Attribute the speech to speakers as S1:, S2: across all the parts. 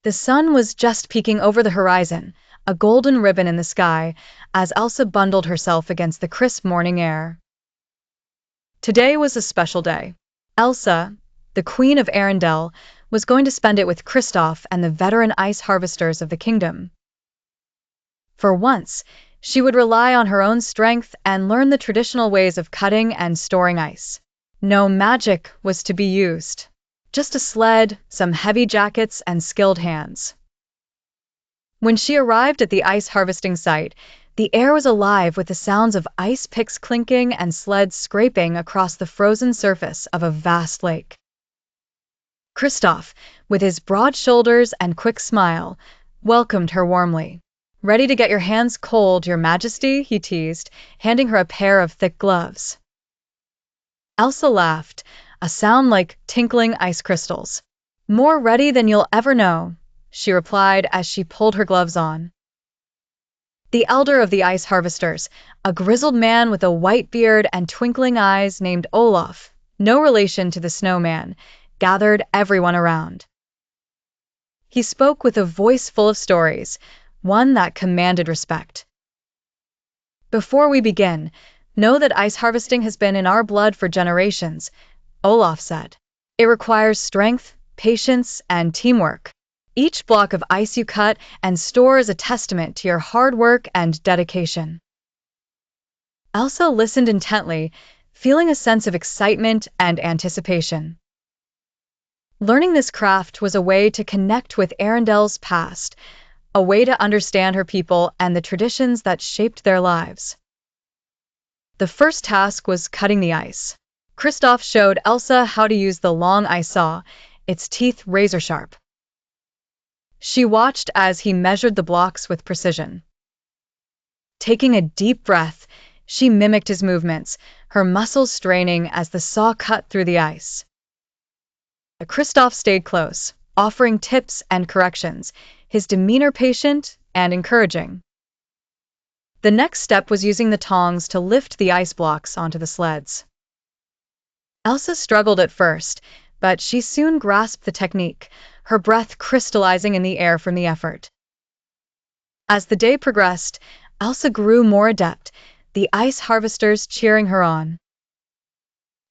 S1: The sun was just peeking over the horizon, a golden ribbon in the sky, as Elsa bundled herself against the crisp morning air. Today was a special day. Elsa, the Queen of Arendelle, was going to spend it with Kristoff and the veteran ice harvesters of the kingdom. For once, she would rely on her own strength and learn the traditional ways of cutting and storing ice. No magic was to be used. Just a sled, some heavy jackets, and skilled hands. When she arrived at the ice harvesting site, the air was alive with the sounds of ice picks clinking and sleds scraping across the frozen surface of a vast lake. Kristoff, with his broad shoulders and quick smile, welcomed her warmly. "Ready to get your hands cold, Your Majesty?" he teased, handing her a pair of thick gloves. Elsa laughed, a sound like tinkling ice crystals. "More ready than you'll ever know," she replied as she pulled her gloves on. The elder of the ice harvesters, a grizzled man with a white beard and twinkling eyes named Olaf, no relation to the snowman, gathered everyone around. He spoke with a voice full of stories, one that commanded respect. "Before we begin, know that ice harvesting has been in our blood for generations," Olaf said. "It requires strength, patience, and teamwork. Each block of ice you cut and store is a testament to your hard work and dedication." Elsa listened intently, feeling a sense of excitement and anticipation. Learning this craft was a way to connect with Arendelle's past, a way to understand her people and the traditions that shaped their lives. The first task was cutting the ice. Kristoff showed Elsa how to use the long ice saw, its teeth razor-sharp. She watched as he measured the blocks with precision. Taking a deep breath, she mimicked his movements, her muscles straining as the saw cut through the ice. Kristoff stayed close, offering tips and corrections, his demeanor patient and encouraging. The next step was using the tongs to lift the ice blocks onto the sleds. Elsa struggled at first, but she soon grasped the technique, her breath crystallizing in the air from the effort. As the day progressed, Elsa grew more adept, the ice harvesters cheering her on.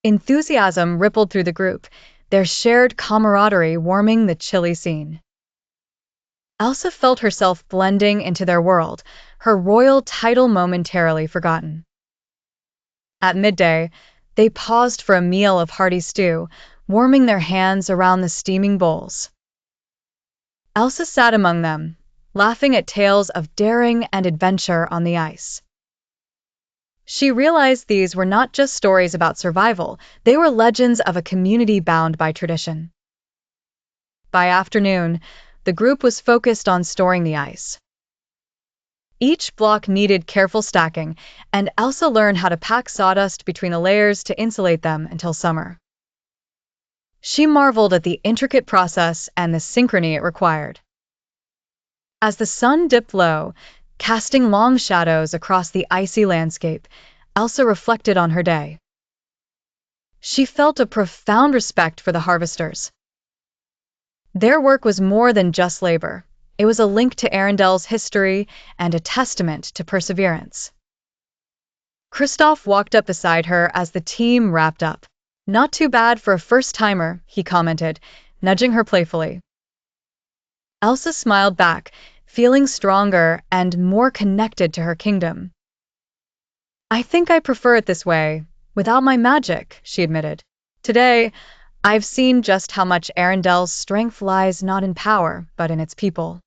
S1: Enthusiasm rippled through the group, their shared camaraderie warming the chilly scene. Elsa felt herself blending into their world, her royal title momentarily forgotten. At midday, they paused for a meal of hearty stew, warming their hands around the steaming bowls. Elsa sat among them, laughing at tales of daring and adventure on the ice. She realized these were not just stories about survival, they were legends of a community bound by tradition. By afternoon, the group was focused on storing the ice. Each block needed careful stacking, and Elsa learned how to pack sawdust between the layers to insulate them until summer. She marveled at the intricate process and the synchrony it required. As the sun dipped low, casting long shadows across the icy landscape, Elsa reflected on her day. She felt a profound respect for the harvesters. Their work was more than just labor. It was a link to Arendelle's history and a testament to perseverance. Kristoff walked up beside her as the team wrapped up. "Not too bad for a first-timer," he commented, nudging her playfully. Elsa smiled back, feeling stronger and more connected to her kingdom. "I think I prefer it this way, without my magic," she admitted. "Today, I've seen just how much Arendelle's strength lies not in power, but in its people."